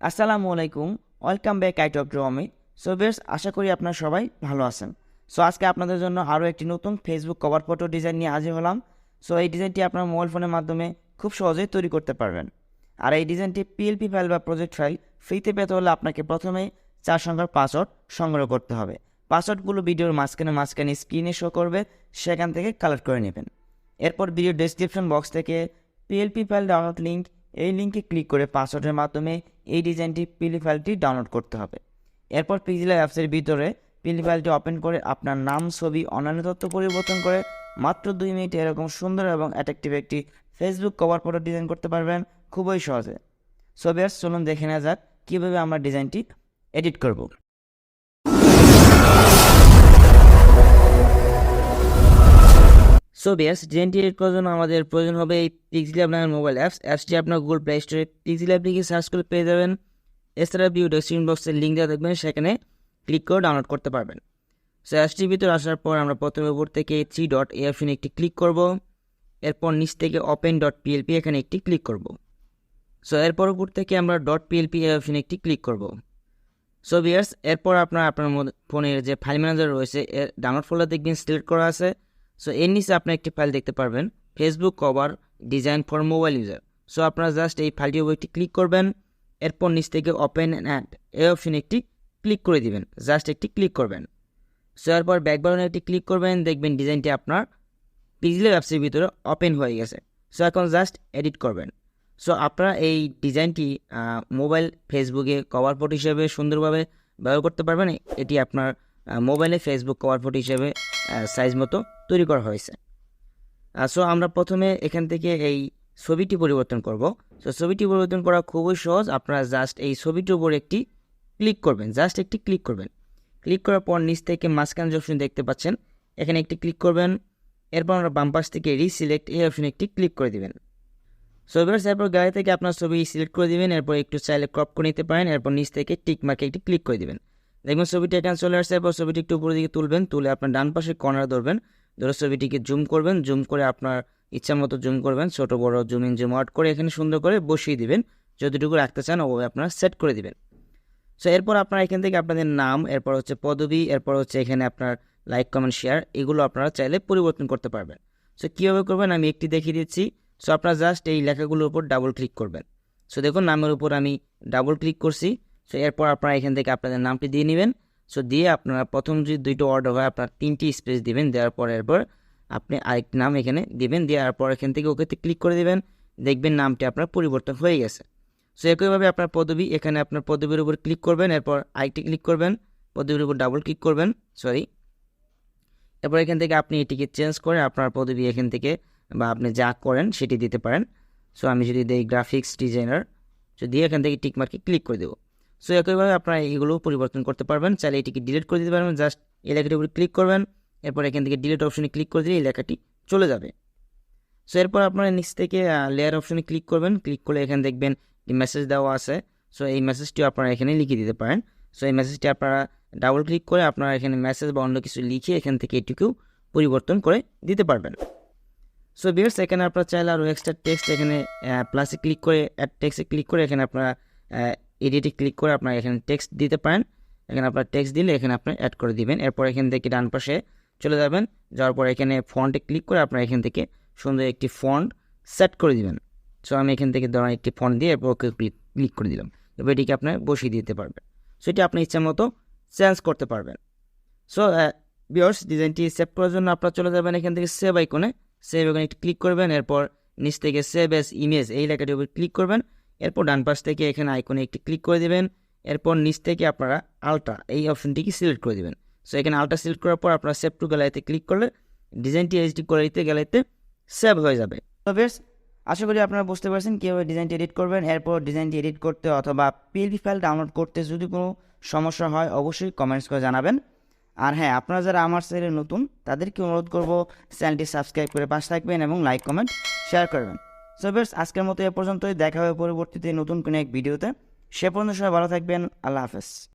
আসসালামু আলাইকুম, welcome back to Amit. So বেশ, আশা করি আপনারা সবাই ভালো আছেন। সো আজকে আপনাদের জন্য আরও একটি নতুন ফেসবুক কভার ফটো ডিজাইন নিয়ে হাজির হলাম। সো এই ডিজাইনটি আপনার মোবাইল ফোনের মাধ্যমে খুব সহজেই তৈরি করতে পারবেন। আর এই ডিজাইনটি পিএলপি ফাইল বা প্রজেক্ট ফাইল ফ্রিতে পেতে হলে আপনাকে প্রথমেই 4 সংখ্যার পাসওয়ার্ড সংগ্রহ করতে হবে। পাসওয়ার্ডগুলো ভিডিওর মাঝখানে স্ক্রিনে শো করবে, সেখান থেকে কালেক্ট করে নেবেন। এরপর ভিডিও ডেসক্রিপশন বক্স থেকে পিএলপি ফাইল ডাউনলোড লিঙ্ক, এই লিঙ্কে ক্লিক করে পাসওয়ার্ডের মাধ্যমে এই ডিজাইনটি পিএলপি ফাইলটি ডাউনলোড করতে হবে। এরপর পিক্সেল অ্যাপসের ভিতরে পিএলপি ফাইলটি ওপেন করে আপনার নাম, ছবি, অন্যান্য তথ্য পরিবর্তন করে মাত্র 2 মিনিটে এরকম সুন্দর এবং অ্যাট্রাকটিভ একটি ফেসবুক কভার ফটো ডিজাইন করতে পারবেন খুবই সহজে। সো ভিউয়ার্স, চলুন দেখে নেওয়া যাক কীভাবে আমরা ডিজাইনটি এডিট করব। সো ভিউয়ার্স, ডিজাইনটি এডিট করার জন্য আমাদের প্রয়োজন হবে এই পিক্সেল অ্যাপ নামের মোবাইল অ্যাপসটি আপনার গুগল প্লে স্টোরে পিক্সেল অ্যাপ লিখে সার্চ করে পেয়ে যাবেন। এছাড়া ভিডিও ডেসক্রিপশন বক্সের লিঙ্ক দেওয়া দেখবেন, সেখানে ক্লিক করে ডাউনলোড করতে পারবেন। সো অ্যাপসটির ভিতরে আসার পর আমরা প্রথমে উপর থেকে 3 ডট এই অপশনে একটি ক্লিক করব। এরপর নিচ থেকে ওপেন ডট পিএলপি এখানে একটি ক্লিক করব। সো এরপর উপর থেকে আমরা ডট পিএলপি এই অপশনে একটি ক্লিক করব। সো ভিউয়ার্স, এরপর আপনার ফোনের যে ফাইল ম্যানেজার রয়েছে এর ডাউনলোড ফোল্ডার দেখবেন সিলেক্ট করা আছে। সো এর নিচে আপনি একটি ফাইল দেখতে পারবেন, Facebook cover design for mobile user. So আপনারা জাস্ট এই ফাইলটির উপর একটি ক্লিক করবেন। এরপর নিচ থেকে ওপেন অ্যান্ড এই অপশনে একটি ক্লিক করে দিবেন, জাস্ট একটি ক্লিক করবেন। সো এরপর ব্যাক বাটনে একটি ক্লিক করবেন, দেখবেন ডিজাইনটি আপনার পিক্সেল অ্যাপসের ভিতরে ওপেন হয়ে গেছে। সো এখন জাস্ট এডিট করবেন। সো আপনারা এই ডিজাইনটি মোবাইল ফেসবুকে কভার ফটো হিসেবে সুন্দরভাবে ব্যবহার করতে পারবেন। এটি আপনার মোবাইলে ফেসবুক কভার ফটো হিসেবে সাইজ মতো তৈরি করা হয়েছে। সো আমরা প্রথমে এখান থেকে এই ছবিটি পরিবর্তন করব। সো ছবিটি পরিবর্তন করা খুবই সহজ। আপনারা জাস্ট এই ছবিটির উপর একটি ক্লিক করবেন, জাস্ট একটি ক্লিক করবেন। ক্লিক করার পর নিচ থেকে মাঝখানে যে অপশন দেখতে পাচ্ছেন এখানে একটি ক্লিক করবেন। এরপর আমরা বাম পাশ থেকে রিসিলেক্ট এই অপশনে একটি ক্লিক করে দিবেন। সো ভিউয়ার্স, এরপর গ্যালারি থেকে আপনার ছবি সিলেক্ট করে দিবেন। এরপর একটু চাইলে ক্রপ করে নিতে পারেন। এরপর নিচ থেকে টিক মার্কে একটি ক্লিক করে দিবেন। দেখবেন ছবিটি এখানে চলে আসছে। এরপর ছবিটি একটু উপরের দিকে তুলবেন, তুলে আপনার ডান পাশে কর্নার ধরবেন, ধরে ছবিটিকে জুম করবেন। জুম করে আপনার ইচ্ছা মতো জুম করবেন, ছোটো বড় জুম ইন জুম আউট করে এখানে সুন্দর করে বসিয়ে দিবেন। যতটুকু রাখতে চান ওভাবে আপনারা সেট করে দিবেন। সো এরপর আপনারা এখান থেকে আপনাদের নাম, এরপর হচ্ছে পদবি, এরপর হচ্ছে এখানে আপনার লাইক, কমেন্ট, শেয়ার, এগুলো আপনারা চাইলে পরিবর্তন করতে পারবেন। সো কীভাবে করবেন আমি একটি দেখিয়ে দিচ্ছি। সো আপনারা জাস্ট এই লেখাগুলোর উপর ডাবল ক্লিক করবেন। সো দেখুন নামের উপর আমি ডাবল ক্লিক করছি। সো এরপর আপনারা এখান থেকে আপনাদের নামটি দিয়ে নেবেন। সো দিয়ে আপনারা প্রথম যদি 2টো অর্ডার হয় আপনার 3টি স্পেস দিবেন। দেওয়ার পর এরপর আপনি আরেকটি নাম এখানে দিবেন। দেওয়ার পর এখান থেকে ওকেতে ক্লিক করে দেবেন। দেখবেন নামটি আপনার পরিবর্তন হয়ে গেছে। সো একইভাবে আপনার পদবি, এখানে আপনার পদবির উপর ক্লিক করবেন। এরপর আরেকটি ক্লিক করবেন, পদবির উপর ডাবল ক্লিক করবেন, এরপর এখান থেকে আপনি এটিকে চেঞ্জ করে আপনার পদবি এখান থেকে বা আপনি যা করেন সেটি দিতে পারেন। সো আমি যদি দিই গ্রাফিক্স ডিজাইনার, যদি এখান থেকে টিক মার্কে ক্লিক করে দেবো। সো একইভাবে আপনারা এগুলো পরিবর্তন করতে পারবেন। চাইলে এটিকে ডিলিট করে দিতে পারবেন। জাস্ট এই লেখাটির উপরে ক্লিক করবেন, এরপর এখান থেকে ডিলিট অপশনে ক্লিক করে দিলে এই লেখাটি চলে যাবে। সো এরপর আপনারা নিচ থেকে লেয়ার অপশনে ক্লিক করবেন। ক্লিক করলে এখানে দেখবেন মেসেজ দেওয়া আছে। সো এই মেসেজটিও আপনারা এখানে লিখে দিতে পারেন। সো এই মেসেজটি আপনারা ডাবল ক্লিক করে আপনারা এখানে মেসেজ বা অন্য কিছু লিখে এখান থেকে এটুকু পরিবর্তন করে দিতে পারবেন। সো ভিউয়ার্স, এখানে আপনারা চাইলে আরও এক্সট্রা টেক্সট এখানে প্লাসে ক্লিক করে অ্যাড টেক্সটে ক্লিক করে এখানে আপনারা এডিটে ক্লিক করে আপনারা এখানে টেক্সট দিতে পারেন। এখানে আপনারা টেক্সট দিলে এখানে আপনি অ্যাড করে দিবেন। এরপর এখান থেকে ডান পাশে চলে যাবেন, যাওয়ার পর এখানে ফন্টে ক্লিক করে আপনারা এখান থেকে সুন্দর একটি ফন্ট সেট করে দিবেন। সো আমি এখান থেকে ধরেন একটি ফন্ট দিয়ে এরপর ওকে ক্লিক করে দিলাম। এবার এটিকে আপনার বসিয়ে দিতে পারবেন। সো এটি আপনি ইচ্ছা মতো চেঞ্জ করতে পারবেন। সো ভিউয়ার্স, ডিজাইনটি সেভ করার জন্য আপনারা চলে যাবেন এখান থেকে সেভ আইকনে, সেভ আইকনে একটু ক্লিক করবেন। এরপর নিচ থেকে সেভ এস ইমেজ এই লেখাটির উপর ক্লিক করবেন। এরপর ডান পাশ থেকে এখানে আইকনে একটি ক্লিক করে দেবেন। এরপর নিচ থেকে আপনারা আলট্রা এই অপশনটিকে সিলেক্ট করে দেবেন। সো এখানে আলট্রা সিলেক্ট করার পর আপনারা সেভ টু গ্যালারিতে ক্লিক করলে ডিজাইনটি এইচডি গ্যালারিতে সেভ হয়ে যাবে। তো ভিউয়ার্স, আশা করি আপনারা বুঝতে পারছেন কীভাবে ডিজাইনটি এডিট করবেন। এরপর ডিজাইনটি এডিট করতে অথবা পিএলপি ফাইল ডাউনলোড করতে যদি কোনো সমস্যা হয় অবশ্যই কমেন্টস করে জানাবেন। আর হ্যাঁ, আপনারা যারা আমার চ্যানেলে নতুন তাদেরকে অনুরোধ করব চ্যানেলটি সাবস্ক্রাইব করে পাশে থাকবেন এবং লাইক, কমেন্ট, শেয়ার করবেন। সো ভিউয়ার্স, আজকের মতো এ পর্যন্তই। দেখা হবে পরবর্তীতে নতুন কোনো এক ভিডিওতে। সে পর্যন্ত সবাই ভালো থাকবেন। আল্লাহ হাফেজ।